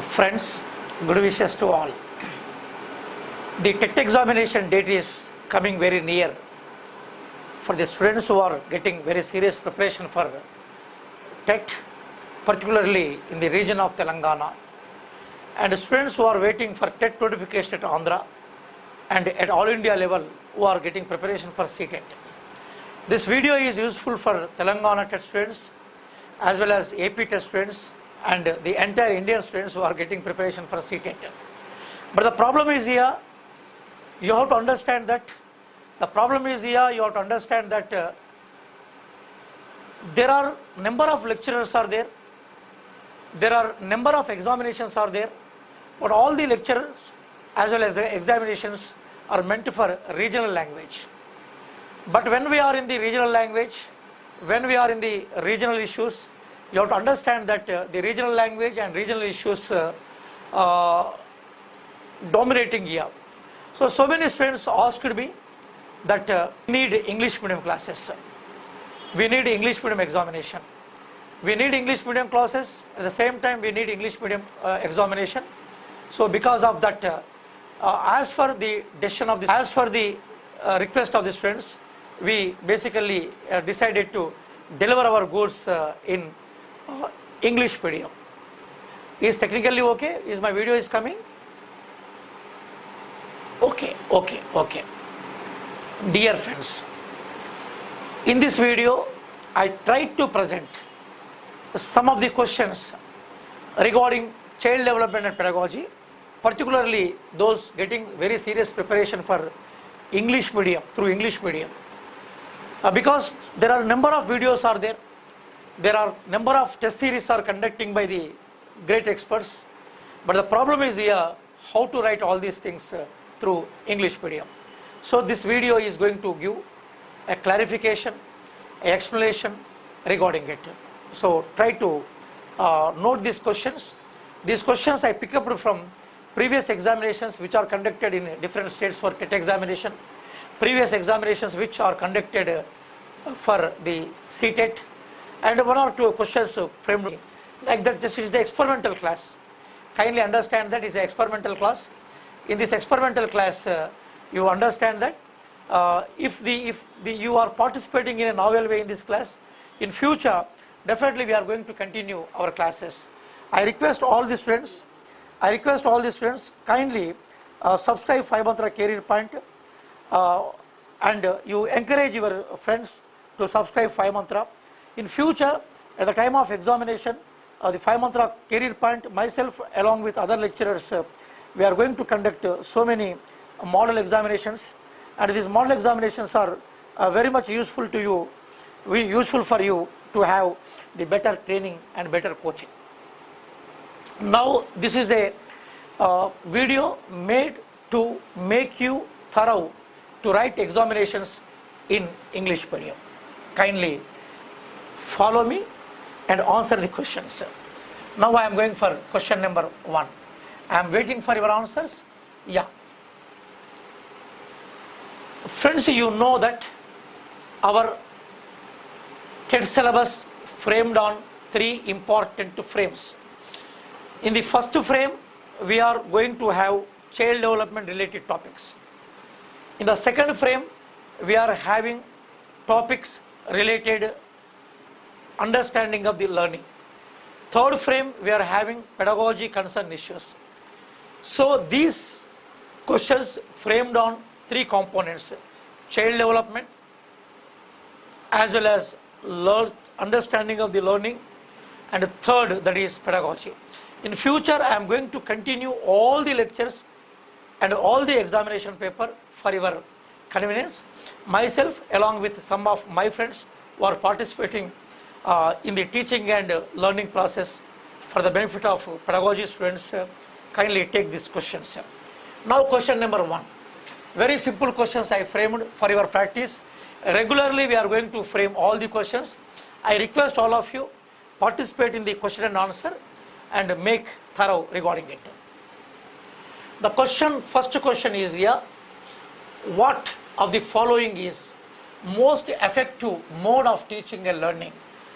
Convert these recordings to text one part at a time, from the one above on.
Friends, good wishes to all. The TET examination date is coming very near. For the students who are getting very serious preparation for TET, particularly in the region of Telangana, and students who are waiting for TET notification at Andhra and at all India level who are getting preparation for CTET. This video is useful for Telangana TET students as well as AP TET students and the entire Indian students who are getting preparation for CTET. But the problem is here, you have to understand that there are number of lecturers are there are number of examinations are there, but all the lecturers as well as the examinations are meant for regional language. But when we are in the regional language, when we are in the regional issues, you have to understand that the regional language and regional issues dominating here. So many students asked me that we need English medium classes, we need English medium examination, we need English medium classes, at the same time we need English medium examination. So because of that, as per the decision of the request of the students, we basically decided to deliver our goods in English medium. Is technically okay? Is my video is coming? Okay. Dear friends, in this video I tried to present some of the questions regarding child development and pedagogy, particularly those getting very serious preparation for English medium, through English medium. Because there are number of videos are there are number of test series are conducting by the great experts, but the problem is here how to write all these things through English medium. So this video is going to give a clarification, an explanation regarding it. So try to note these questions. These questions I pick up from previous examinations which are conducted in different states for TET examination, previous examinations which are conducted for the CTET, and one or two questions framed like that. This is the experimental class. Kindly understand that is an experimental class. In this experimental class, you understand that if you are participating in a novel way in this class, in future definitely we are going to continue our classes. I request all the students kindly subscribe 5 Mantra Career Point, and you encourage your friends to subscribe 5 Mantra. In future, at the time of examination, the 5 Mantra Career Point, myself along with other lecturers, we are going to conduct so many model examinations, and these model examinations are very much useful to you, useful for you to have the better training and better coaching. Now this is a video made to make you thorough to write examinations in English medium. Kindly follow me and answer the questions. Now I am going for question number 1. I am waiting for your answers. Yeah. Friends, you know that our TET syllabus framed on 3 important frames. In the first frame, we are going to have child development related topics. In the second frame, we are having topics related understanding of the learning. Third frame, we are having pedagogy concern issues. So these questions framed on 3 components: child development as well as understanding of the learning, and third, that is pedagogy. In future, I am going to continue all the lectures and all the examination paper for your convenience. Myself along with some of my friends who are participating in the teaching and learning process for the benefit of pedagogy students, kindly take these questions. Now question number 1. Very simple questions I framed for your practice. Regularly we are going to frame all the questions. I request all of you participate in the question and answer and make thorough regarding it. The first question is here: what of the following is most effective mode of teaching and learning?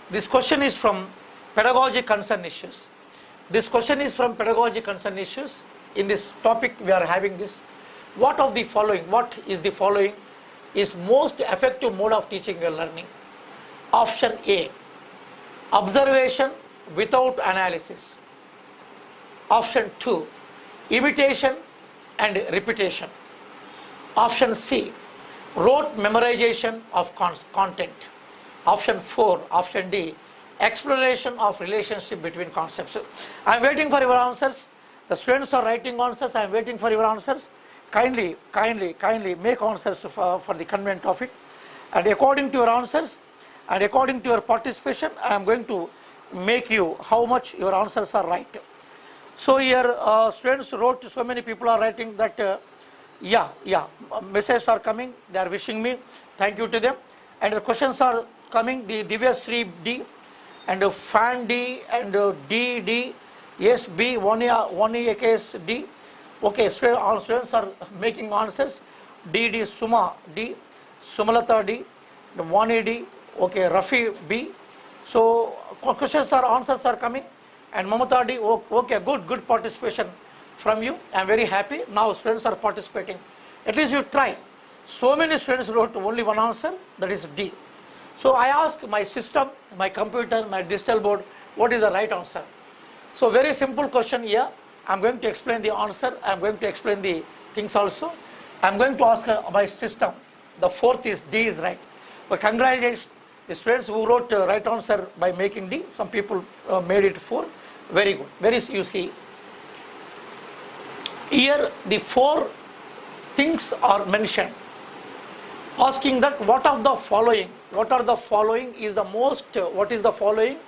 This question is from pedagogy concern issues. This question is from Pedagogy Concern Issues. In this topic we are having this. What is the following is most effective mode of teaching and learning? Option A, observation without analysis. Option 2, imitation and repetition. Option C, rote memorization of content. Option 4, option D, exploration of relationship between concepts. I am waiting for your answers. The students are writing answers. I am waiting for your answers. Kindly make answers for the convent of it. And according to your answers and according to your participation, I am going to make you how much your answers are right. So here students wrote, so many people are writing that messages are coming, they are wishing me, thank you to them. And the questions are coming, the Divyasri D and Fan D and D, yes B, 1A case D. Okay, all students are making answers. D, Suma D, Sumalata D, 1A D, okay, Rafi B. So questions answers are coming. And Mamata D, okay, good participation from you. I am very happy. Now students are participating. At least you try. So many students wrote only one answer, that is D. So I ask my system, my computer, my digital board, what is the right answer? So very simple question here. I am going to explain the answer. I am going to explain the things also. I am going to ask my system. The fourth is D is right. But congratulations, the students who wrote right answer by making D. Some people made it 4. Very good. You see, here the 4 things are mentioned. Asking that what are the following is the most, what is the following?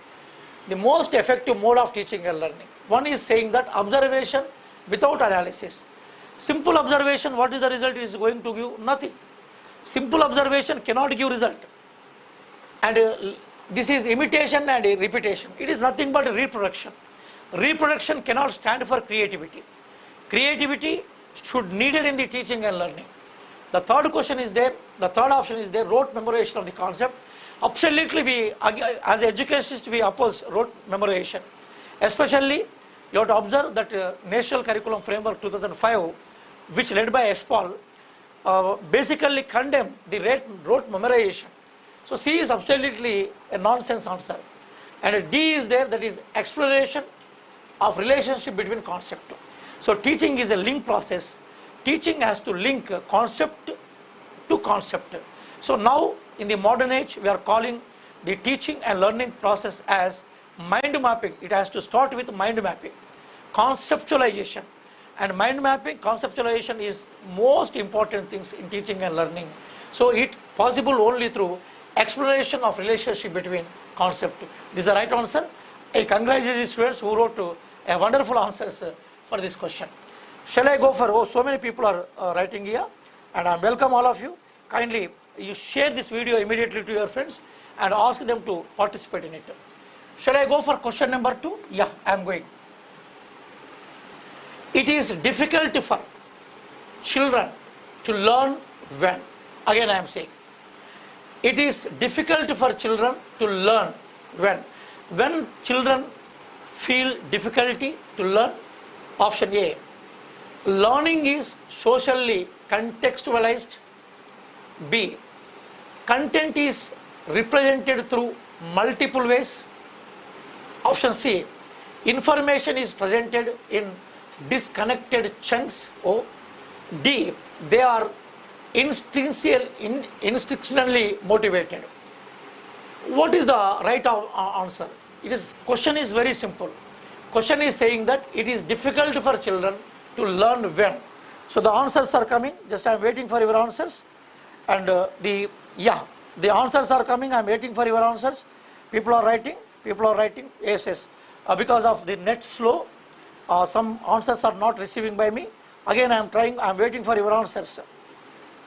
The most effective mode of teaching and learning. One is saying that observation without analysis. Simple observation, what is the result? It is going to give nothing. Simple observation cannot give result. And this is imitation and repetition. It is nothing but reproduction. Reproduction cannot stand for creativity. Creativity should needed in the teaching and learning. The third question is there, the third option is there, rote memorization of the concept. Absolutely, we, as educationists, we oppose rote memorization. Especially, you have to observe that National Curriculum Framework 2005, which led by Espal, basically condemned the rote memorization. So C is absolutely a nonsense answer. And D is there, that is exploration of relationship between concept. So teaching is a link process. Teaching has to link concept to concept. So now in the modern age we are calling the teaching and learning process as mind mapping. It has to start with mind mapping, conceptualization. And mind mapping, conceptualization is most important things in teaching and learning. So it possible only through exploration of relationship between concept. This is the right answer. I congratulate the students who wrote a wonderful answers for this question. Shall I go for, so many people are writing here, and I welcome all of you. Kindly you share this video immediately to your friends and ask them to participate in it. Shall I go for question number 2? Yeah, I am going. It is difficult for children to learn when. Again I am saying, it is difficult for children to learn when. When children feel difficulty to learn, option A, learning is socially contextualized. B, content is represented through multiple ways. Option C, information is presented in disconnected chunks. Or D, they are instructionally motivated. What is the right answer? Question is very simple. Question is saying that it is difficult for children to learn when. So the answers are coming. Just I am waiting for your answers. And the answers are coming. I am waiting for your answers. People are writing. Yes. Because of the net slow, some answers are not receiving by me. Again I am trying. I am waiting for your answers.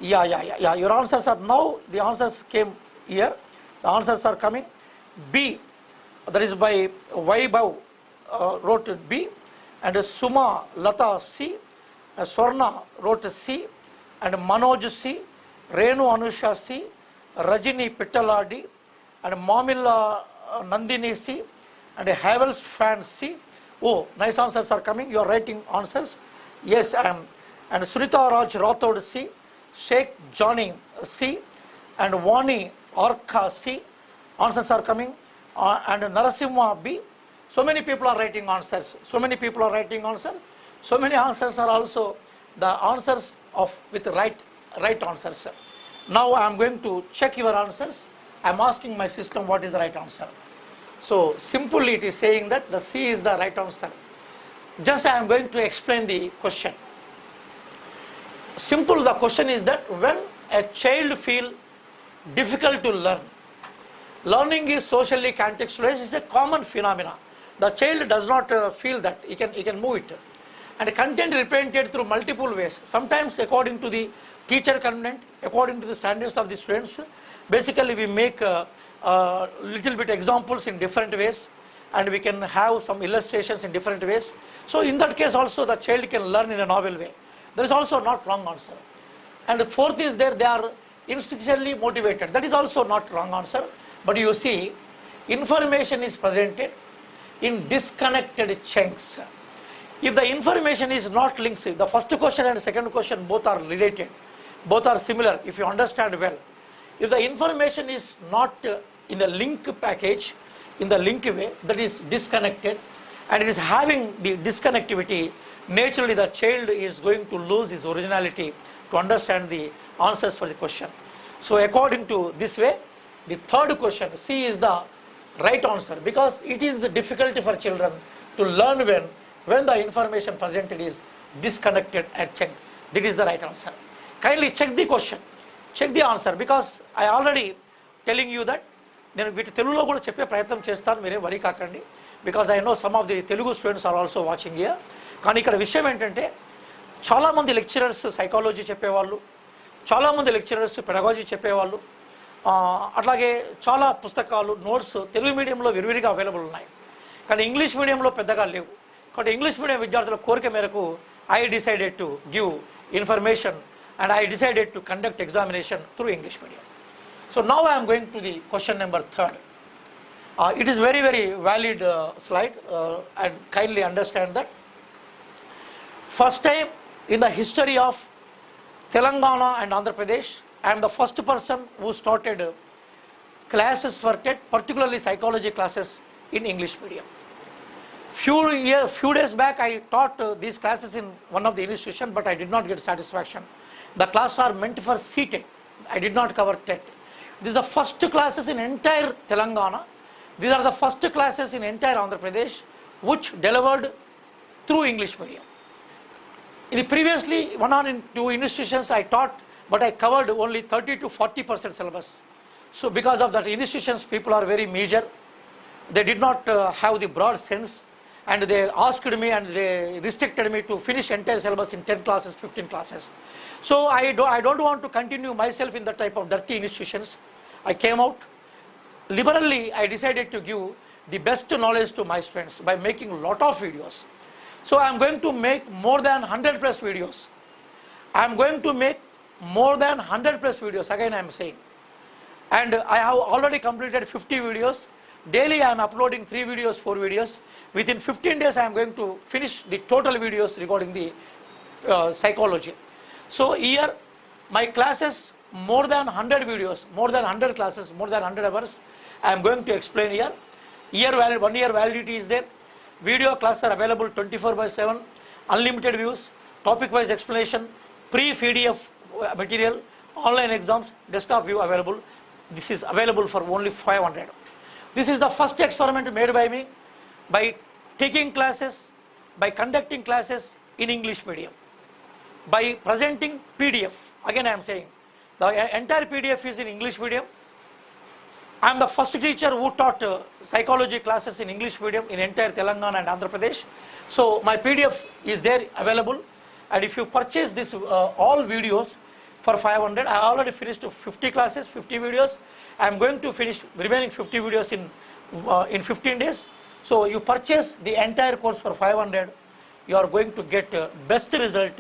Yeah. Your answers are now. The answers came here. The answers are coming. B, that is by Vaibhav, wrote B, and Suma Lata C, Swarna wrote C, and Manoj C, Renu Anusha C, Rajini Pittala D, and Mamila Nandini C, and Havels Fan C, Oh, nice answers are coming. You are writing answers. Yes, I am. And Sunita Raj Rathod C, Sheikh Johnny C, and Wani Orka C. Answers are coming. And Narasimha B. So many people are writing answers. So many people are writing answers. So many answers are also the answers of with right answers. Now I am going to check your answers. I am asking my system what is the right answer. So simply it is saying that the C is the right answer. Just I am going to explain the question. Simple, the question is that when a child feel difficult to learn, learning is socially contextualized, is a common phenomena. The child does not feel that, he can move it. And content represented through multiple ways, sometimes according to the teacher content, according to the standards of the students. Basically we make little bit examples in different ways, and we can have some illustrations in different ways. So in that case also the child can learn in a novel way. There is also not wrong answer. And the fourth is there, they are instinctually motivated. That is also not wrong answer. But you see, information is presented in disconnected chunks. If the information is not linked, the first question and second question both are related, both are similar if you understand well. If the information is not in a link package, in the link way, that is disconnected, and it is having the disconnectivity, naturally the child is going to lose his originality to understand the answers for the question. So according to this way, the third question, C, is the right answer, because it is the difficulty for children to learn when the information presented is disconnected and checked. That is the right answer. Kindly check the question, check the answer, because I already telling you that నేను వీటి తెలుగులో కూడా చెప్పే ప్రయత్నం చేస్తాను, మీరే worry కాకండి, because I know some of the Telugu students are also watching here. కానీ ఇక్కడ విషయం ఏంటంటే చాలామంది లెక్చరర్స్ సైకాలజీ చెప్పేవాళ్ళు, చాలామంది లెక్చరర్స్ పెడగాజీ చెప్పేవాళ్ళు, అట్లాగే చాలా పుస్తకాలు నోట్స్ తెలుగు మీడియంలో విరివిరిగా అవైలబుల్ ఉన్నాయి, కానీ ఇంగ్లీష్ మీడియంలో పెద్దగా లేవు. కాబట్టి ఇంగ్లీష్ మీడియం విద్యార్థుల కోరిక మేరకు I decided to give information and I decided to conduct examination through English medium. So now I am going to the question number 3. It is very valid slide, and kindly understand that first time in the history of Telangana and Andhra Pradesh, I am the first person who started classes for TET, particularly psychology classes in English medium. Few days back I taught these classes in one of the institutions, but I did not get satisfaction. The classes are meant for CTET. I did not cover TET. These are the first classes in entire Telangana. These are the first classes in entire Andhra Pradesh which delivered through English medium. In the previously one or two institutions I taught, but I covered only 30 to 40% syllabus. So because of that institutions, people are very major. They did not have the broad sense, and they asked me and they restricted me to finish entire syllabus in 10 classes, 15 classes. So I don't want to continue myself in that type of dirty institutions. I came out liberally. I decided to give the best knowledge to my students by making a lot of videos. So I am going to make more than 100 plus videos. I am going to make more than 100 plus videos, again I am saying. And I have already completed 50 videos. Daily I am uploading 3 videos, 4 videos. Within 15 days I am going to finish the total videos regarding the psychology. So here my classes, more than 100 videos, more than 100 classes, more than 100 hours, I am going to explain here. 1 year validity is there. Video classes are available 24/7, unlimited views, topic wise explanation, pre-PDF material, online exams, desktop view available. This is available for only 500. This is the first experiment made by me, by taking classes, by conducting classes in English medium, by presenting PDF. Again I am saying, the entire PDF is in English medium. I am the first teacher who taught psychology classes in English medium in entire Telangana and Andhra Pradesh. So my PDF is there available, and if you purchase this all videos for 500, I already finished 50 classes, 50 videos. I am going to finish remaining 50 videos in 15 days. So you purchase the entire course for 500, you are going to get best result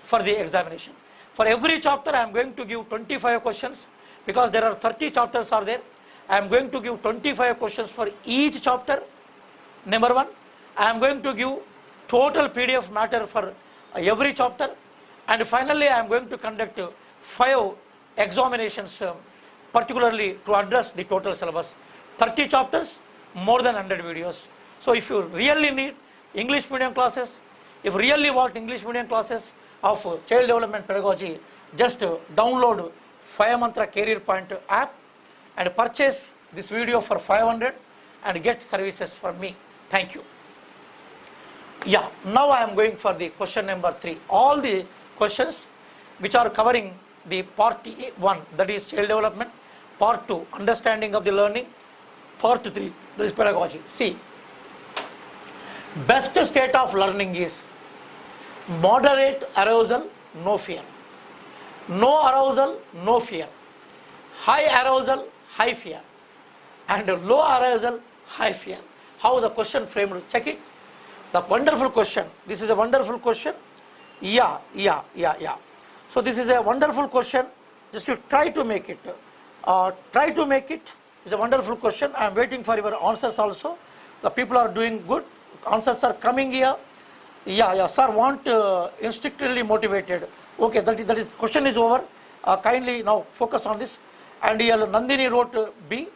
for the examination. For every chapter I am going to give 25 questions, because there are 30 chapters are there. I am going to give 25 questions for each chapter, Number 1, I am going to give total PDF matter for every chapter, and finally I am going to conduct 5 examinations particularly to address the total syllabus. 30 chapters, more than 100 videos. So if you really need English medium classes, if you really want English medium classes of child development pedagogy, just download 5 Mantra Career Point app and purchase this video for 500 and get services from me. Thank you. Yeah, now I am going for the question number 3. All the questions which are covering the part 1, that is child development, part 2, understanding of the learning, part 3, that is pedagogy. See, best state of learning is moderate arousal, no fear. No arousal, no fear. High arousal, high fear. And low arousal, high fear. How the question framed? Check it. The wonderful question. This is a wonderful question. Yeah. So this is a wonderful question. Just you try to make it. Try to make it. It's a wonderful question. I am waiting for your answers also. The people are doing good. Answers are coming here. Yeah, sir, want instinctively motivated. Okay, that is question is over. Kindly now focus on this. And here Nandini wrote B,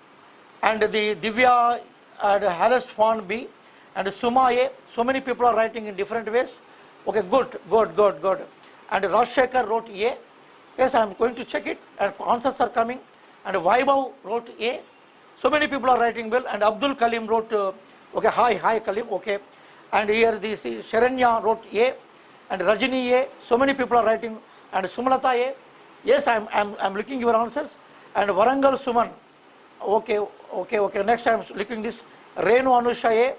and the Divya and Harris found B, and Suma A. So many people are writing in different ways. Okay, good. And Rajshekhar wrote A. Yes, I am going to check it, and answers are coming. And Vaibhav wrote A. So many people are writing well. And Abdul Kalim wrote, okay, hi Kalim, okay. And here the Sharanya wrote A, and Rajini A. So many people are writing, and Sumalata A. Yes, I'm looking your answers. And Varangal Suman, okay. Next I am looking this. Renu Anusha A.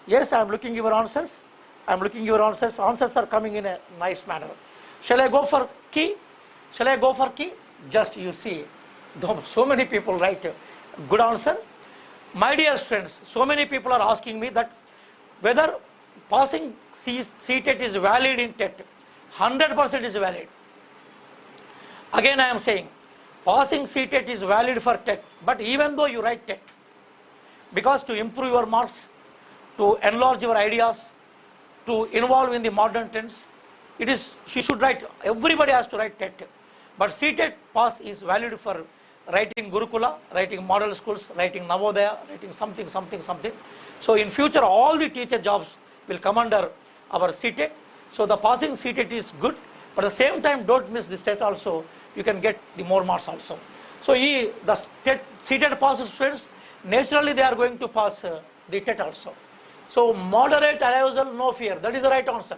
Yes, I am looking your answers. Answers are coming in a nice manner. Shall I go for key? Just you see, so many people write good answer. My dear friends, so many people are asking me that whether passing CTET is valid in TET. 100% is valid. Again I am saying, passing CTET is valid for TET, but even though you write TET, because to improve your marks, to enlarge your ideas, to involve in the modern trends, she should write, everybody has to write TET. But CTET pass is valid for writing Gurukula, writing model schools, writing Navodaya, writing something. So in future all the teacher jobs will come under our CTET. So the passing CTET is good, but at the same time don't miss this test also. You can get the more marks also. So the CTET pass students, naturally they are going to pass the TET also. So moderate arousal, no fear. That is the right answer.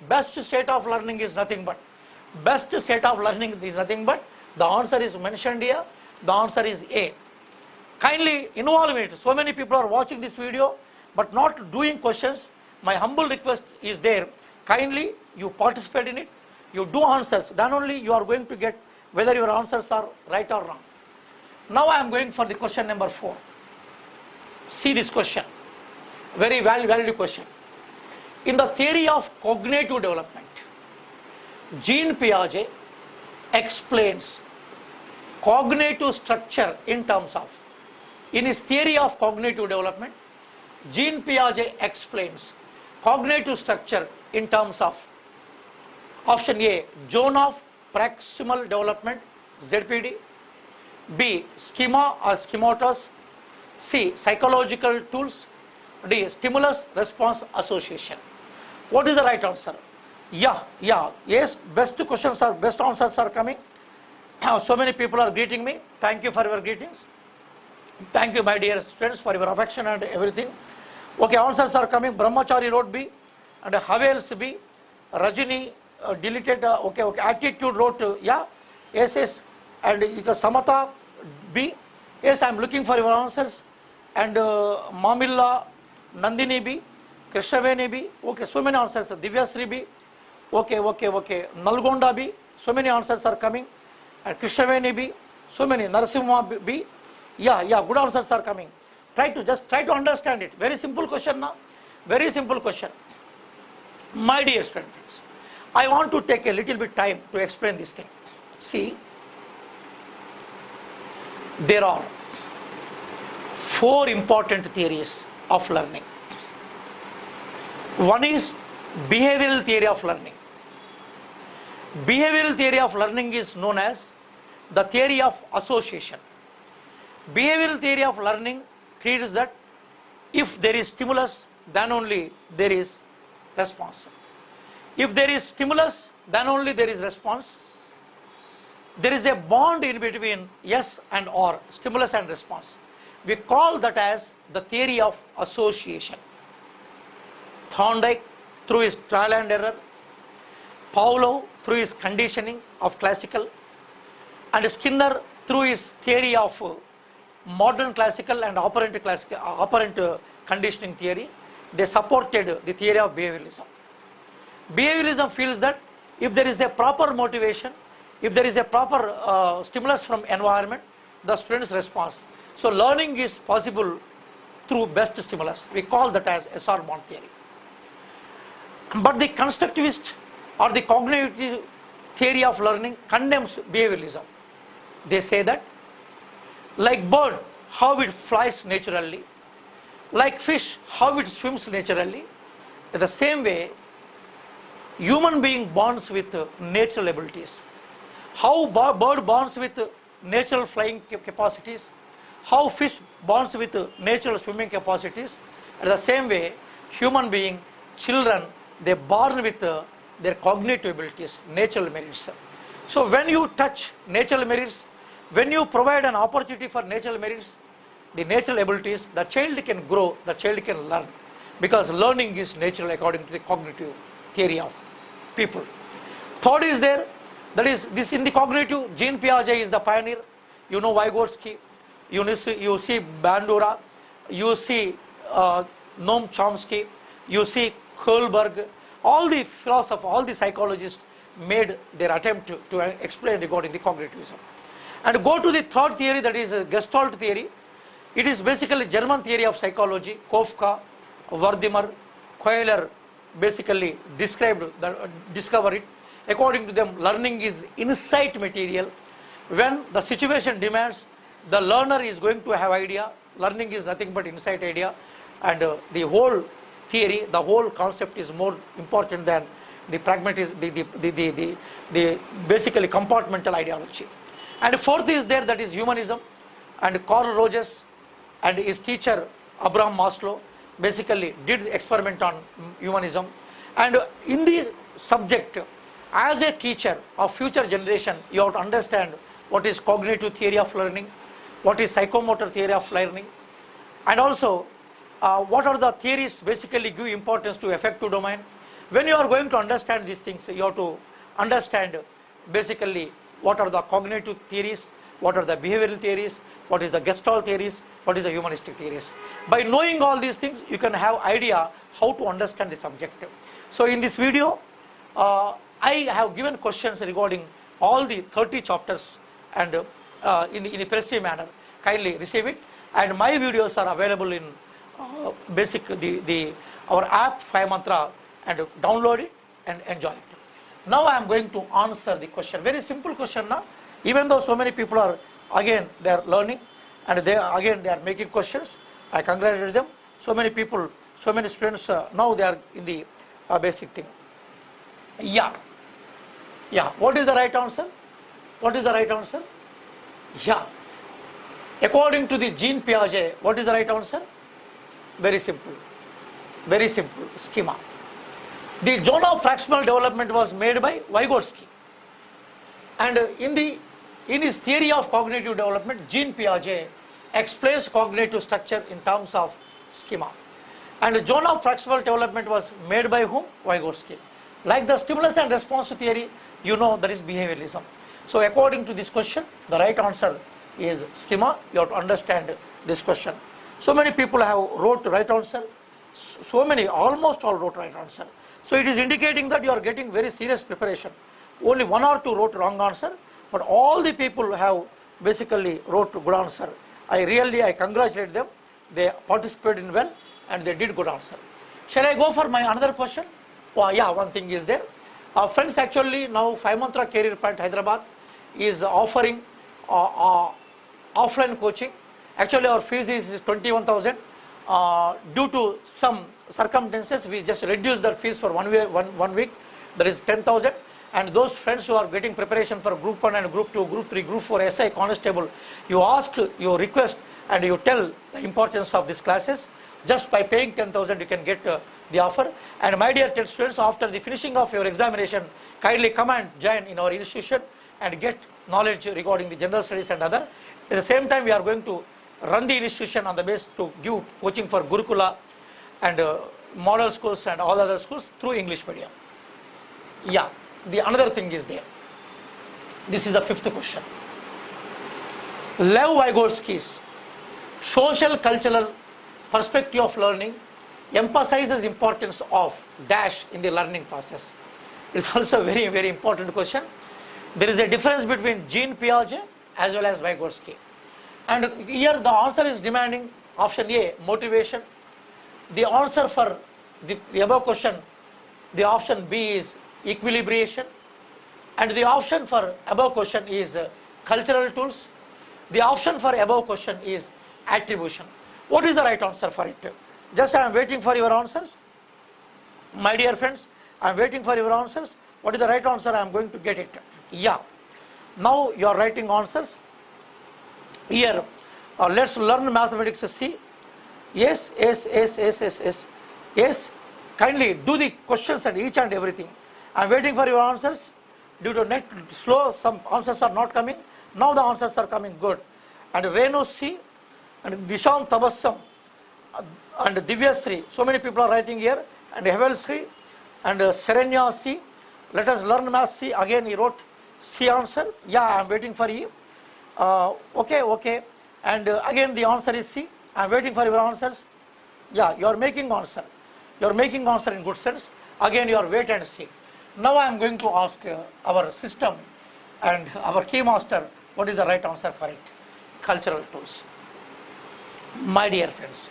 Best state of learning is nothing but. The answer is mentioned here. The answer is A. Kindly involve it. So many people are watching this video but not doing questions. My humble request is there. Kindly you participate in it. You do answers. Then only you are going to get whether your answers are right or wrong. Now I am going for the question number 4. See this question. Very valid question. In the theory of cognitive development, Jean Piaget explains cognitive structure in terms of, in his theory of cognitive development, Jean Piaget explains cognitive structure in terms of option A, zone of proximal development, ZPD, B, schema or schematas, C, psychological tools, D, stimulus response association. What is the right answer? Yes, best answers are coming. So many people are greeting me. Thank you for your greetings. Thank you, my dear students, for your affection and everything. Okay, answers are coming. Brahmachari wrote B, and Havels B. Rajini deleted. Okay. Attitude wrote yes. And Samata B. Yes, I am looking for your answers. And Mamilla, Nandini B. Krishaveni B. Okay, so many answers. Divyasri B. Okay. Nalgonda B. So many answers are coming. And Krishaveni B. So many. Narasimha B. Yeah, good answers are coming. Try to understand it. Very simple question now. Very simple question. My dear students, I want to take a little bit time to explain this thing. See, there are 4 important theories of learning. One is behavioral theory of learning. Behavioral theory of learning is known as the theory of association. Behavioral theory of learning treats that if there is stimulus, then only there is response. If there is stimulus, then only there is response. There is a bond in between yes and or, stimulus and response. We call that as the theory of association. Thorndike, through his trial and error, Pavlov, through his conditioning of classical, and Skinner, through his theory of modern classical and operant conditioning theory, they supported the theory of behavioralism. Behavioralism feels that if there is a proper motivation, if there is a proper stimulus from environment, the student's response. So learning is possible through best stimulus. We call that as SR bond theory. But the constructivist or the cognitive theory of learning condemns behavioralism. They say that like bird, how it flies naturally, like fish, how it swims naturally, in the same way, human being bonds with natural abilities. How bird bonds with natural flying capacities, how fish bonds with natural swimming capacities, in the same way, human being, children, they born with their cognitive abilities, natural merits. So when you touch natural merits, when you provide an opportunity for natural merits, the natural abilities, the child can grow, the child can learn, because learning is natural according to the cognitive theory of people. Third is there, that is this in the cognitive, Jean Piaget is the pioneer. You know Vygotsky, you see Bandura, you see Noam Chomsky, you see Kohlberg. All the philosophers, all the psychologists made their attempt to explain regarding the cognitivism. And go to the third theory, that is Gestalt theory. It is basically German theory of psychology. Kafka, Wertheimer, Koehler basically discover it. According to them, learning is insight material. When the situation demands, the learner is going to have idea. Learning is nothing but insight idea, and the whole theory, the whole concept is more important than the pragmatism, the basically compartmental ideology. And fourth is there, that is humanism, and Carl Rogers and his teacher Abraham Maslow basically did the experiment on humanism. And in the subject, as a teacher of future generation, you have to understand what is cognitive theory of learning, what is psychomotor theory of learning, and also what are the theories basically give importance to affective domain. When you are going to understand these things, you have to understand basically what are the cognitive theories, what are the behavioral theories, what is the Gestalt theories, what is the humanistic theories. By knowing all these things, you can have idea how to understand the subject. So in this video, I have given questions regarding all the 30 chapters, and in a passive manner. Kindly receive it, and my videos are available in our app 5 Mantra, and download it and enjoy it. Now I am going to answer the question. Very simple question now. Even though so many people are they are learning, and they are making questions, I congratulate them. So many people, so many students now they are in the basic thing. Yeah. What is the right answer? What is the right answer? Yeah. According to the Jean Piaget, what is the right answer? Very simple. Very simple. Schema. The zone of fractional development was made by Vygotsky. And in his theory of cognitive development, Jean Piaget explains cognitive structure in terms of schema. And the zone of fractional development was made by whom? Vygotsky. Like the stimulus and response theory, you know that is behavioralism. So according to this question, the right answer is schema. You have to understand this question. So many people have wrote right answer. So many, almost all wrote right answer. So it is indicating that you are getting very serious preparation. Only 1 or 2 wrote wrong answer, but all the people have basically wrote good answer. I congratulate them. They participated in well and they did good answer. Shall I go for my another question? Oh, yeah, one thing is there. Friends, actually now 5 Mantra Career Point Hyderabad is offering offline coaching. Actually our fees is 21,000. due to some circumstances, we just reduce their fees for 1 week, that is 10,000. And those friends who are getting preparation for Group 1 and Group 2, Group 3, Group 4, SI, Constable, you ask, you request, and you tell the importance of these classes. Just by paying 10,000, you can get the offer. And my dear TET students, after the finishing of your examination, kindly come and join in our institution and get knowledge regarding the general studies and other. At the same time, we are going to run the institution on the base to give coaching for Gurukula and model schools and all other schools through English medium. Yeah, the another thing is there. This is the 5th question. Lev Vygotsky's social cultural perspective of learning emphasizes importance of dash in the learning process. It's also a very, very important question. There is a difference between Jean Piaget as well as Vygotsky. And here the answer is demanding option A, motivation. The answer for the above question, the option B is equilibration. And the option for above question is cultural tools. The option for above question is attribution. What is the right answer for it? Just I am waiting for your answers. My dear friends, I am waiting for your answers. What is the right answer? I am going to get it. Yeah. Now you are writing answers. Here, let's learn mathematics C. Yes, yes, yes, yes, yes, yes. Yes, kindly do the questions and each and everything. I am waiting for your answers. Due to net slow, some answers are not coming. Now the answers are coming good. And Renu C, and Disham Tabassam, and Divyasri. So many people are writing here. And Hevel Sri, and Serenya C. Let us learn math C. Again he wrote C answer. Yeah, I am waiting for you. Okay, okay. And again the answer is C. I am waiting for your answers. Yeah, you are making answer. You are making answer in good sense. Again you are wait and see. Now I am going to ask our system and our key master what is the right answer for it. Cultural tools. My dear friends,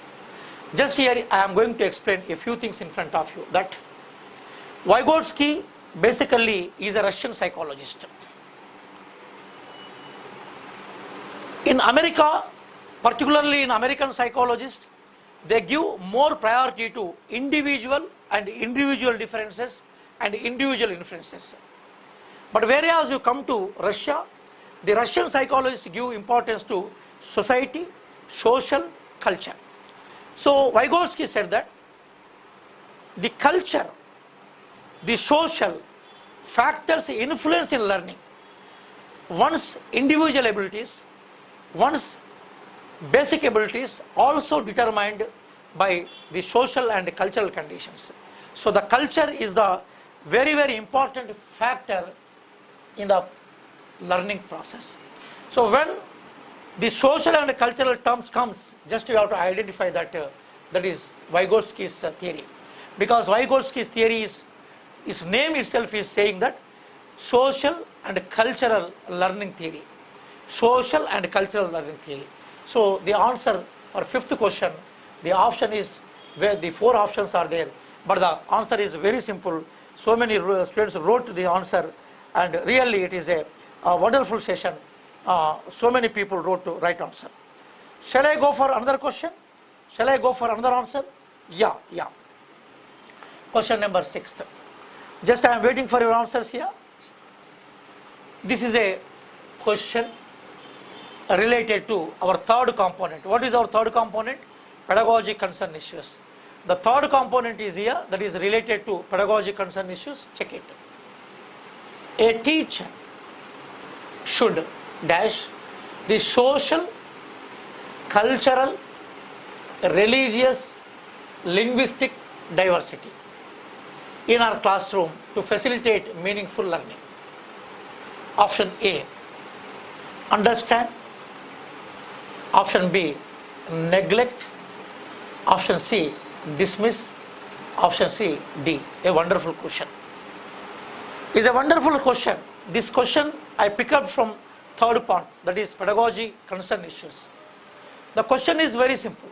just here I am going to explain a few things in front of you. That Vygotsky basically is a Russian psychologist. In America, particularly in American psychologists, they give more priority to individual and individual differences and individual influences. But whereas you come to Russia, the Russian psychologists give importance to society, social, culture. So Vygotsky said that the culture, the social factors influence in learning. One's individual abilities, one's basic abilities also determined by the social and cultural conditions. So the culture is the very, very important factor in the learning process. So when the social and cultural terms comes, just you have to identify that that is Vygotsky's theory. Because Vygotsky's theory is, his name itself is saying that social and cultural learning theory. Social and cultural learning theory. So the answer for 5th question, the option is where the 4 options are there, but the answer is very simple. So many students wrote the answer, and really it is a wonderful session. So many people wrote the right answer. Shall I go for another question? Shall I go for another answer? Yeah, yeah. Question number 6th. Just I am waiting for your answers here. This is a question related to our 3rd component. What is our 3rd component? Pedagogy concern issues. The 3rd component is here, that is related to pedagogy concern issues. Check it. A teacher should dash the social, cultural, religious, linguistic diversity in our classroom to facilitate meaningful learning. Option A, understand. Option B, neglect. Option C, dismiss. Option C, D. A wonderful question. It's a wonderful question. This question I pick up from 3rd part, that is pedagogy concern issues. The question is very simple.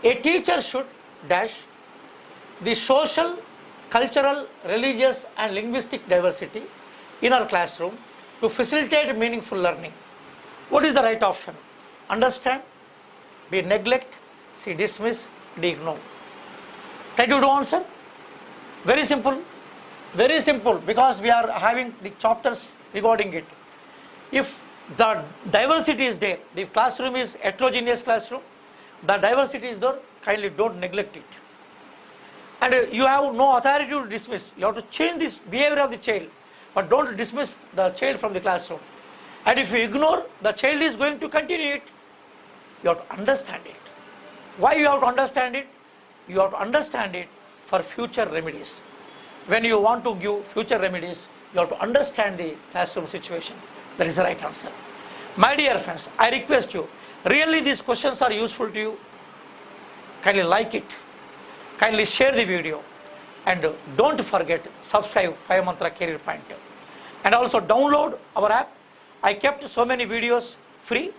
A teacher should dash the social, cultural, religious and linguistic diversity in our classroom to facilitate meaningful learning. What is the right option? Understand, B, neglect, C. Dismiss, D. Ignore. Try to do answer. Very simple. Very simple, because we are having the chapters regarding it. If the diversity is there, the classroom is heterogeneous classroom, the diversity is there, kindly don't neglect it. And you have no authority to dismiss. You have to change this behavior of the child, but don't dismiss the child from the classroom. And if you ignore, the child is going to continue it. You have to understand it. Why you have to understand it? You have to understand it for future remedies. When you want to give future remedies, you have to understand the classroom situation. That is the right answer. My dear friends, I request you, really these questions are useful to you. Kindly like it. Kindly share the video. And don't forget, subscribe 5 Mantra Career Point. And also download our app. I kept so many videos free.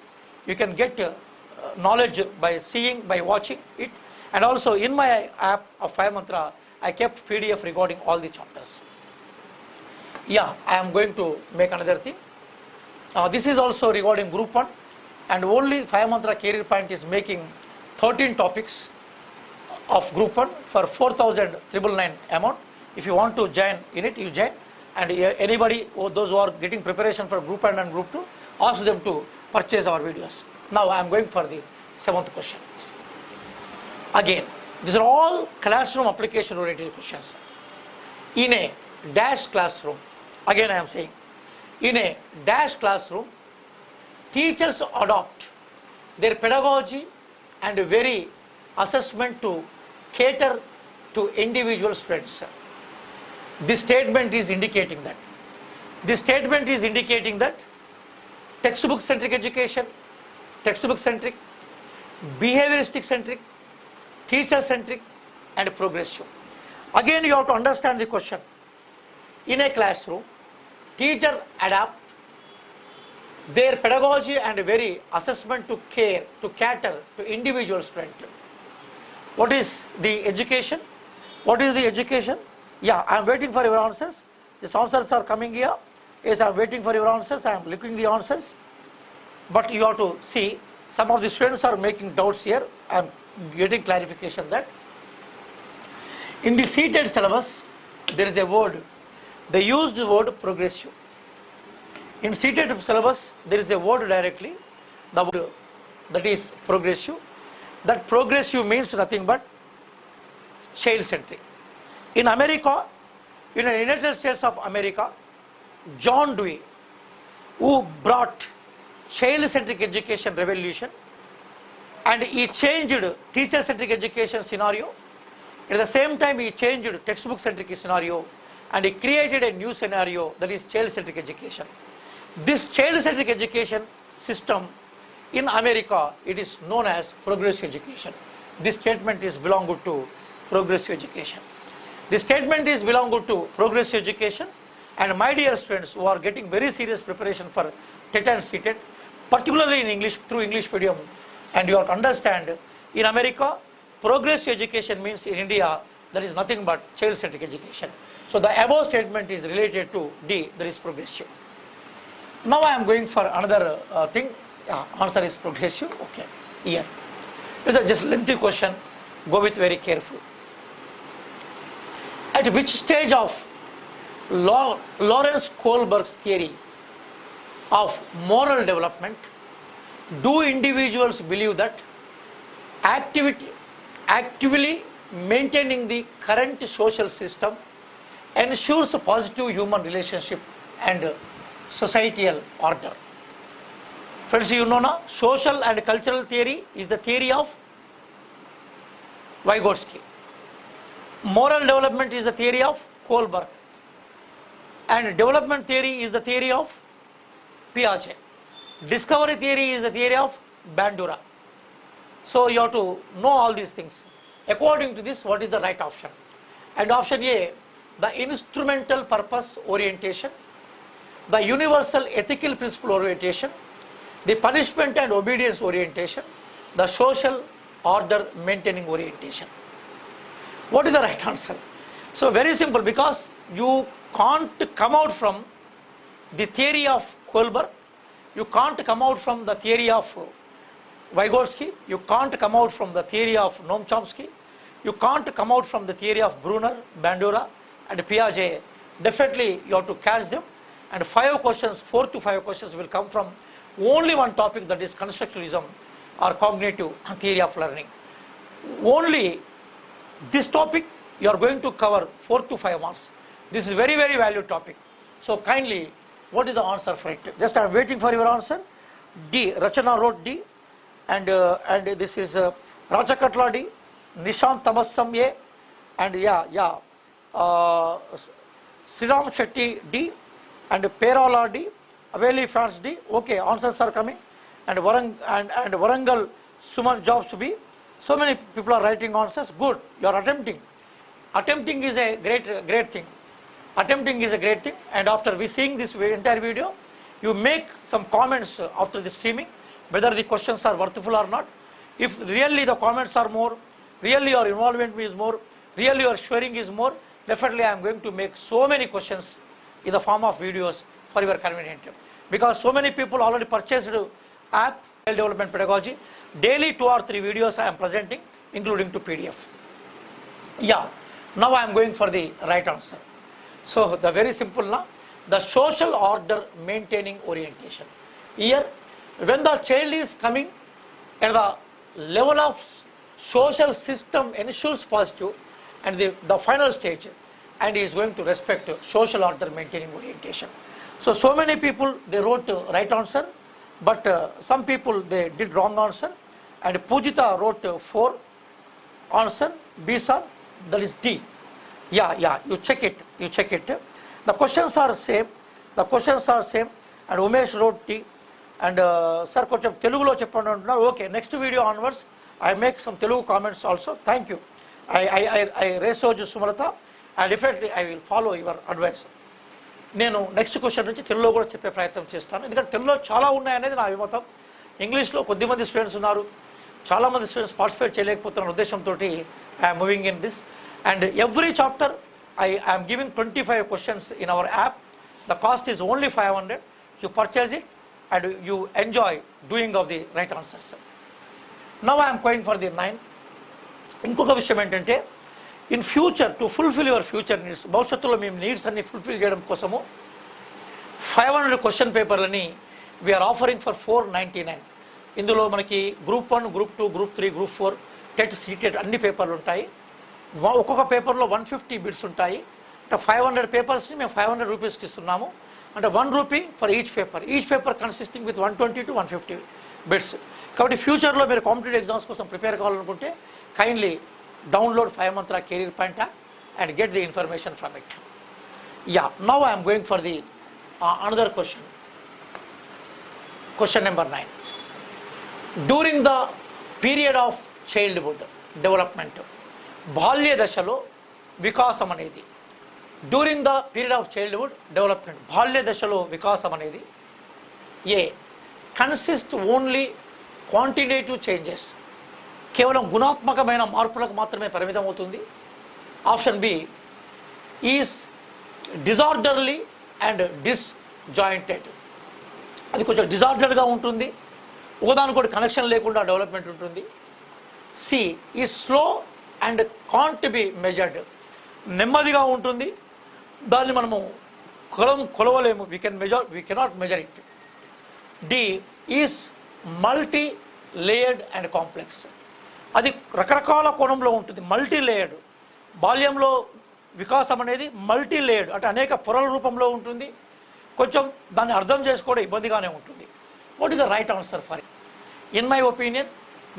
You can get knowledge by seeing, by watching it. And also in my app of 5 Mantra, I kept PDF regarding all the chapters. Yeah, I am going to make another thing. This is also regarding Group 1, and only 5 Mantra Career Point is making 13 topics of Group 1 for 4,999 amount. If you want to join in it, you join. And anybody, those who are getting preparation for Group 1 and Group 2, ask them to purchase our videos. Now I am going for the 7th question. Again, these are all classroom application oriented questions. In a dash classroom, again I am saying, in a dash classroom, teachers adopt their pedagogy and very assessment to cater to individual students. This statement is indicating that. This statement is indicating that textbook centric education, textbook centric, behavioristic centric, teacher centric and progressive. Again you have to understand the question. In a classroom, teacher adapt their pedagogy and very assessment to cater to individual student. What is the education? What is the education? Yeah, I am waiting for your answers. These answers are coming here. Yes, I am waiting for your answers. I am looking the answers. But you have to see, some of the students are making doubts here. I am getting clarification that in the seated syllabus there is a word, they used the word progressive. In seated syllabus there is a word directly, the word that is progressive. That progressive means nothing but child centric. In America, in the United States of America, John Dewey, who brought child centric education revolution, and he changed teacher centric education scenario. At the same time he changed textbook centric scenario, and he created a new scenario, that is child centric education. This child centric education system in America, it is known as progressive education. This statement is belonged to progressive education. This statement is belonged to progressive education. And my dear students who are getting very serious preparation for TET and CTET, particularly in English, through English medium, and you have to understand, in America, progressive education means in India, there is nothing but child-centric education. So the above statement is related to D, that is progressive. Now I am going for another thing. Answer is progressive. Okay, here. This is just lengthy question. Go with very careful. At which stage of Lawrence Kohlberg's theory of moral development do individuals believe that actively maintaining the current social system ensures a positive human relationship and societal order? Friends, you know now, social and cultural theory is the theory of Vygotsky. Moral development is the theory of Kohlberg. And development theory is the theory of Piaget. Discovery theory is the theory of Bandura. So you have to know all these things. According to this, what is the right option? And option A, the instrumental purpose orientation, the universal ethical principle orientation, the punishment and obedience orientation, the social order maintaining orientation. What is the right answer? So very simple, because you can't come out from the theory of Kohlberg, you can't come out from the theory of Vygotsky, you can't come out from the theory of Noam Chomsky, you can't come out from the theory of Brunner, Bandura and Piaget. Definitely you have to catch them, and 5 questions, 4 to 5 questions will come from only one topic, that is constructivism or cognitive theory of learning. Only this topic you are going to cover 4 to 5 marks. This is very, very valued topic. So kindly, what is the answer for it? Just I am waiting for your answer. D. Rachana wrote D, and this is Rajakatla D, Nishant Tabassam A, and Sriram Shetty D, and Perala D, Aveli France D. Okay, answers are coming, and Warangal Suman Jobs B. So many people are writing answers. Good, you are attempting. Attempting is a great thing. Attempting is a great thing, and after we seeing this entire video, you make some comments after the streaming, whether the questions are worthwhile or not. If really the comments are more, really your involvement is more, really your sharing is more, definitely I am going to make so many questions in the form of videos for your convenience. Because so many people already purchased app development pedagogy. Daily 2 or 3 videos I am presenting, including to PDF. Yeah, now I am going for the right answer. So the very simple now, the social order maintaining orientation. Here, when the child is coming at the level of social system ensures positive, and the final stage, and he is going to respect social order maintaining orientation. So many people they wrote right answer, but some people they did wrong answer, and Pujita wrote 4 answer, B sir, that is D. Yeah, you check it. The questions are same, and Umesh wrote T, and sir koncham Telugulo cheppandi antunnaru. Okay, next video onwards I make some Telugu comments also. Thank you. I research Sumalata, and definitely I will follow your advice. నేను next question నుంచి తెలుగులో కూడా చెప్పే ప్రయత్నం చేస్తాను, ఎందుకంటే తెలుగులో చాలా ఉన్నాయనేది నా అభిమతం. ఇంగ్లీష్లో కొద్దిమంది స్టూడెంట్స్ ఉన్నారు, చాలామంది స్టూడెంట్స్ పార్టిసిపేట్ చేయలేకపోతున్న ఉద్దేశంతో I'm moving in this. And every chapter I am giving 25 questions in our app. The cost is only 500. You purchase it and you enjoy doing of the right answers. Now I am going for the 9. ఇంకొక విషయం ఏంటంటే, in future to fulfill your future needs, భవిష్యత్తులో మేము needs అన్ని fulfil చేయడం కోసము 500 question పేపర్లని we are offering for 499. ఇందులో మనకి group 1, group 2, group 3, group 4, TET, CTET అన్ని పేపర్లు ఉంటాయి. ఒక్కొక్క పేపర్లో 150 బిట్స్ ఉంటాయి. అంటే 500 పేపర్స్ని మేము 500 రూపీస్కి ఇస్తున్నాము. అంటే 1 rupee for each paper consisting with 120 to 150 bits. కాబట్టి ఫ్యూచర్లో మీరు కాంపిటేటివ్ ఎగ్జామ్స్ కోసం ప్రిపేర్ కావాలనుకుంటే kindly download 5 Mantra career point and get the information from it. Yeah, now I am going for the another question. Question number 9. During the period of childhood development, బాల్య దశలో వికాసం అనేది, during the period of childhood development, బాల్య దశలో వికాసం అనేది A consist only quantitative changes, కేవలం గుణాత్మకమైన మార్పులకు మాత్రమే పరిమితం అవుతుంది. Option B is disorderly and disjointed, అది కొంచెం డిజార్డర్గా ఉంటుంది, ఒకదానికొకటి కనెక్షన్ లేకుండా డెవలప్మెంట్ ఉంటుంది. సి ఈ slow and can't be measured, నెమ్మదిగా ఉంటుంది, దాన్ని మనము కొలవలేము, we cannot measure it. D is multi layered and complex, అది రకరకాల కోణంలో ఉంటుంది, మల్టీ లేయర్డ్. బాల్యంలో వికాసం అనేది మల్టీ లేయర్డ్, అంటే అనేక పొరల రూపంలో ఉంటుంది, కొంచెం దాన్ని అర్థం చేసుకోవడం ఇబ్బందిగానే ఉంటుంది. What is the right answer for it? In my opinion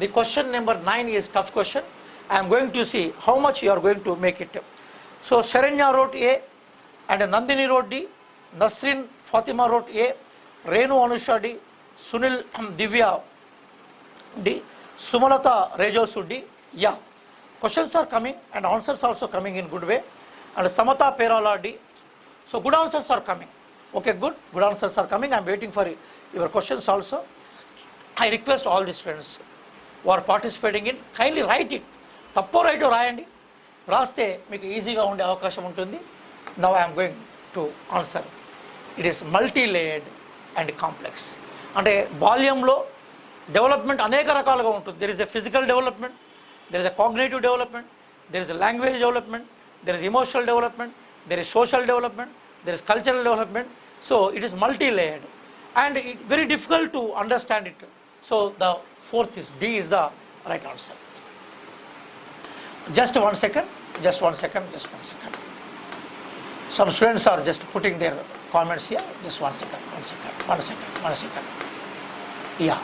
the question number 9 is tough question. I am going to see how much you are going to make it. So Sharanya wrote A, and Nandini wrote D, Nasrin Fatima wrote A, Renu Anusha D, Sunil Divya D, Sumalata Rejosu D. Yeah, questions are coming and answers also coming in good way. And Samata Perala D. So good answers are coming. Okay, good answers are coming. I am waiting for your questions also. I request all the students who are participating in, kindly write it. తప్పో రైటో రాయండి, రాస్తే మీకు ఈజీగా ఉండే అవకాశం ఉంటుంది. Now I'm going to answer. It is multi layered and complex. అంటే బాల్యంలో డెవలప్మెంట్ అనేక రకాలుగా ఉంటుంది. There is a physical development, there is a cognitive development, there is a language development, there is emotional development, there is social development, there is cultural development. So it is multi-layered and it very difficult to understand it. So the fourth is D is the right answer. Just one second. Some students are just putting their comments here. Just one second. Yeah.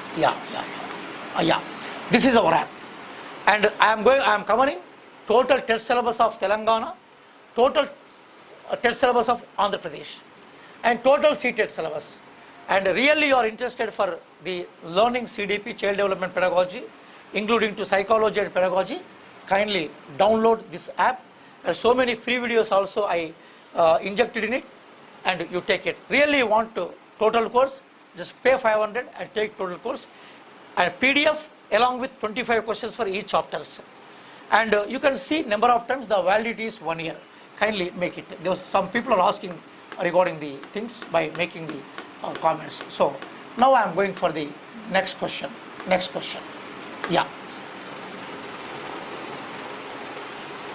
This is our app, and I am covering total test syllabus of Telangana, total test syllabus of Andhra Pradesh, and total CTET syllabus. And really you are interested for the learning CDP, child development pedagogy, including to psychology and pedagogy, kindly download this app. And so many free videos also I injected in it, and you take it. Really you want to total course, just pay 500 and take total course, and PDF along with 25 questions for each chapters. And you can see number of times, the validity is 1 year. Kindly make it. There was some people are asking regarding the things by making the comments. So now I am going for the next question. Yeah.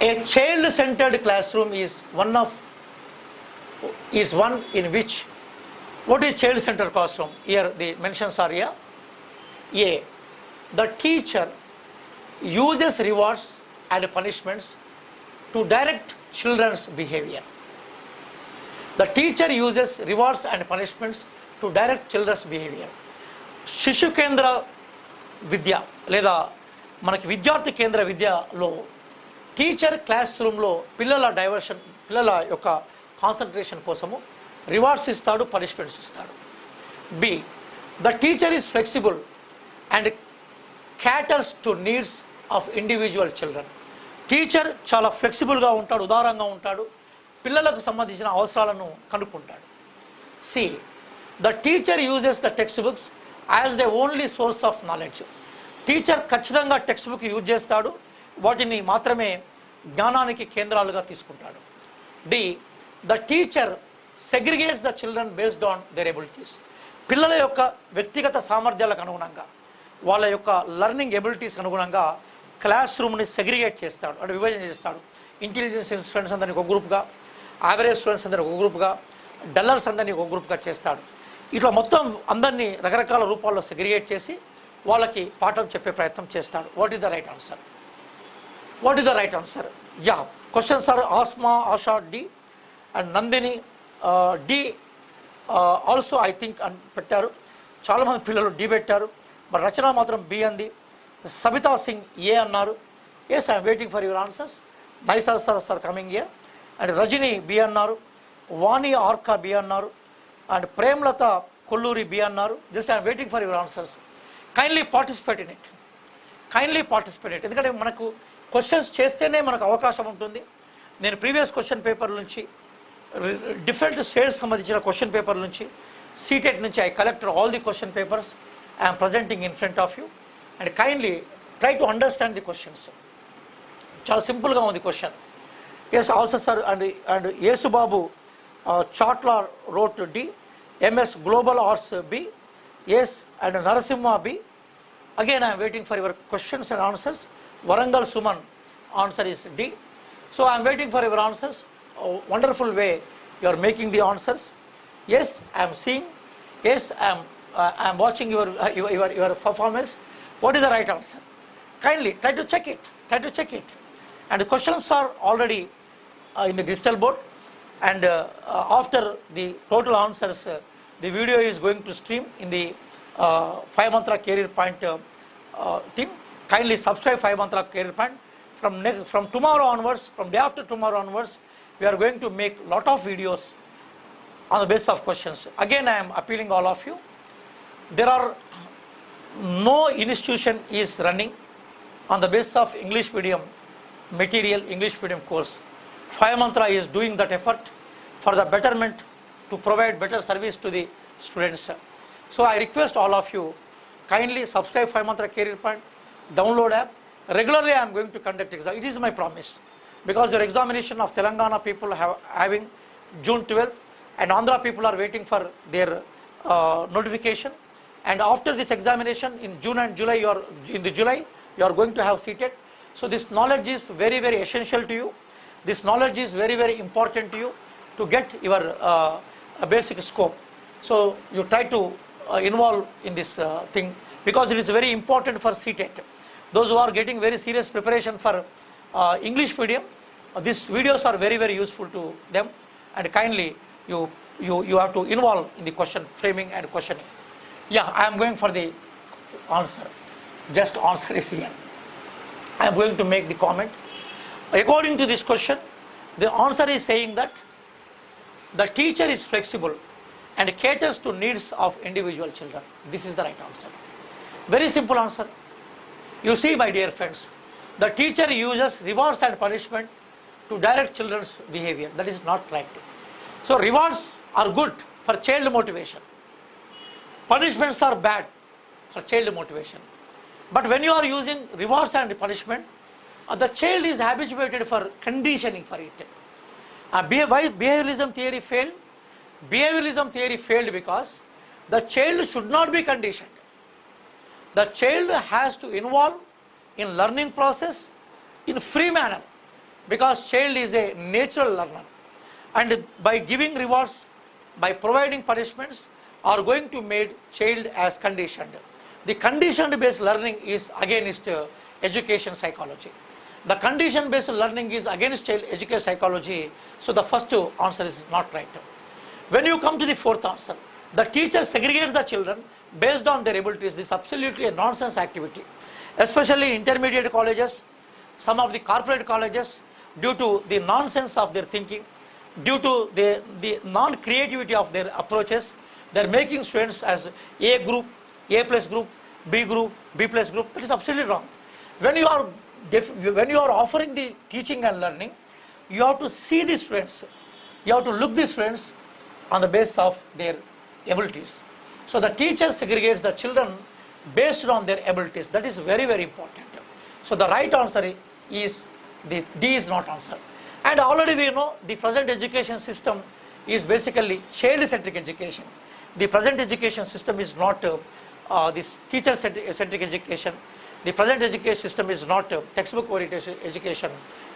A child-centered classroom is one in which, what is child-centered classroom? Here the mentions are here. A, the teacher uses rewards and punishments to direct children's behavior. The teacher uses rewards and punishments to direct children's behavior. శిశు కేంద్ర విద్య లేదా మనకి విద్యార్థి కేంద్ర విద్యలో teacher class రూమ్లో పిల్లల యొక్క కాన్సన్ట్రేషన్ కోసము రివార్డ్స్ ఇస్తాడు, పనిష్మెంట్స్ ఇస్తాడు. B, the teacher is flexible and caters to needs of individual children. Teacher చాలా ఫ్లెక్సిబుల్గా ఉంటాడు, ఉదారంగా ఉంటాడు, పిల్లలకు సంబంధించిన అవసరాలను కనుక్కుంటాడు. C, the teacher uses the text books as the only source of knowledge. Teacher ఖచ్చితంగా టెక్స్ట్ బుక్ యూజ్ చేస్తాడు, వాటిని మాత్రమే జ్ఞానానికి కేంద్రాలుగా తీసుకుంటాడు. D, the teacher segregates the children based on their abilities. పిల్లల యొక్క వ్యక్తిగత సామర్థ్యాలకు అనుగుణంగా, వాళ్ళ యొక్క లర్నింగ్ ఎబిలిటీస్ అనుగుణంగా క్లాస్ రూమ్ని సెగ్రిగేట్ చేస్తాడు, అంటే విభజన చేస్తాడు. ఇంటెలిజెన్స్ స్టూడెంట్స్ అందరినీ ఒక గ్రూప్గా, యావరేజ్ స్టూడెంట్స్ అందరినీ ఒక గ్రూప్గా, డల్లర్స్ అందరినీ ఒక గ్రూప్గా చేస్తాడు. ఇట్లా మొత్తం అందరినీ రకరకాల రూపాల్లో సెగ్రిగేట్ చేసి వాళ్ళకి పాఠం చెప్పే ప్రయత్నం చేస్తాడు. What is the right answer? Yeah, questions are Asma, Asha D, and Nandini D also I think అని పెట్టారు. చాలామంది పిల్లలు డి పెట్టారు, బట్ రచన మాత్రం బి అంది. సబితా సింగ్ ఏ అన్నారు. Yes, I'm waiting for your answers. Nice answers are coming here. And Rajani B అన్నారు, Vani Arka B అన్నారు, అండ్ ప్రేమలత కొల్లూరి బి అన్నారు. Just I'm waiting for your answers. Kindly participate in it. ఎందుకంటే మనకు క్వశ్చన్స్ చేస్తేనే మనకు అవకాశం ఉంటుంది. నేను ప్రీవియస్ క్వశ్చన్ పేపర్ నుంచి, డిఫరెంట్ స్టేట్స్ సంబంధించిన క్వశ్చన్ పేపర్ నుంచి, సీటెట్ నుంచి I collected all the question papers. I'm presenting in front of you, and kindly try to understand the questions. చాలా సింపుల్గా ఉంది question. Yes also sir. And Yesubabu Chatla wrote D, MS Global Arts B, yes, and Narasimha B. Again I am waiting for your questions and answers. Warangal Suman, answer is D. So I am waiting for your answers. Wonderful way you are making the answers. Yes, I am seeing. Yes, I am watching your performance. What is the right answer? Kindly try to check it. And the questions are already in the digital board, and after the total answers, the video is going to stream in the 5 Mantra Career Point thing. Kindly subscribe 5 Mantra Career Point. From tomorrow onwards, from day after tomorrow onwards, we are going to make lot of videos on the basis of questions. Again, I am appealing all of you. There are no institution is running on the basis of English medium material, English medium course. 5 Mantra is doing that effort for the betterment, to provide better service to the students. So I request all of you, kindly subscribe 5 Mantra Career Point, download app. Regularly I am going to conduct exam. It is my promise, because your examination of Telangana people having June 12th, and Andhra people are waiting for their notification, and after this examination in June and July, you are going to have seated. So this knowledge is very, very essential to you. This knowledge is very, very important to you to get your basic scope. So you try to involve in this thing, because it is very important for CTET. Those who are getting very serious preparation for English medium, these videos are very, very useful to them, and kindly you have to involve in the question framing and questioning. Yeah, I am going for the answer. Just answer is here. I am going to make the comment. According to this question, the answer is saying that the teacher is flexible and caters to needs of individual children. This is the right answer. Very simple answer. You see, my dear friends, the teacher uses rewards and punishment to direct children's behavior. That is not right. So rewards are good for child motivation. Punishments are bad for child motivation. But when you are using rewards and punishment, the child is habituated for conditioning for it. Why behavioralism theory failed? Behavioralism theory failed because the child should not be conditioned. The child has to involve in learning process in free manner, because child is a natural learner, and by giving rewards, by providing punishments, are going to make child as conditioned. The conditioned based learning is against education psychology. The condition based learning is against child education psychology. So the first answer is not right. When you come to the fourth answer, the teacher segregates the children based on their abilities. This is absolutely a nonsense activity, especially intermediate colleges, some of the corporate colleges, due to the nonsense of their thinking, due to the non-creativity of their approaches. They are making students as A group, A plus group, B group, B plus group. That is absolutely wrong. When you are offering the teaching and learning, you have to see the students, you have to look the students on the basis of their abilities. So the teacher segregates the children based on their abilities. That is very, very important. So the right answer is the D is not answer. And already we know the present education system is basically child-centric education. The present education system is not this teacher-centric education. The present education system is not textbook-oriented education.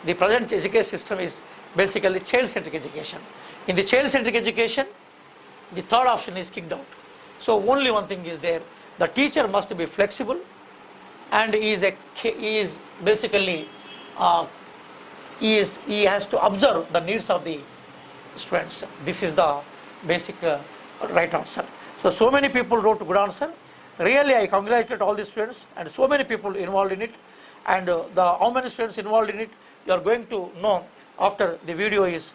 The present education system is basically child-centric education. In the child-centric education, the third option is kicked out. So only one thing is there: the teacher must be flexible, and he is basically he has to observe the needs of the students. This is the basic right answer. So many people wrote good answer. Really, I congratulate all the students, and so many people involved in it, and how many students involved in it, you are going to know after the video is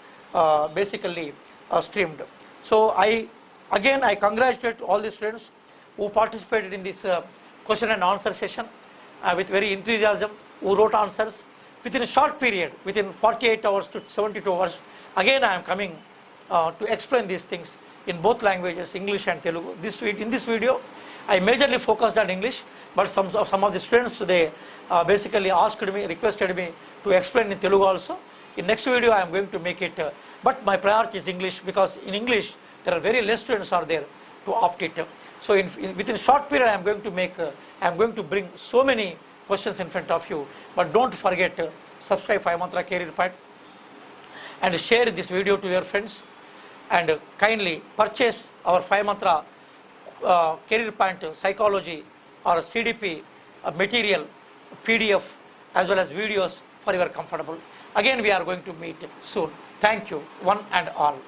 basically streamed. So I congratulate all the students who participated in this question and answer session with very enthusiasm, who wrote answers within a short period, within 48 hours to 72 hours. Again, I am coming to explain these things in both languages, English and Telugu. In this video, I majorly focused on English, but some of the students, they basically requested me to explain in Telugu also. In next video, I am going to make it, but my priority is English, because in English there are very less students are there to opt it. So within a short period, I am going to bring so many questions in front of you. But don't forget, subscribe 5 Mantra Career Path and share this video to your friends, and kindly purchase our 5 Mantra Career Path Psychology or CDP material, PDF as well as videos for your comfortable. Again, we are going to meet soon. Thank you, one and all.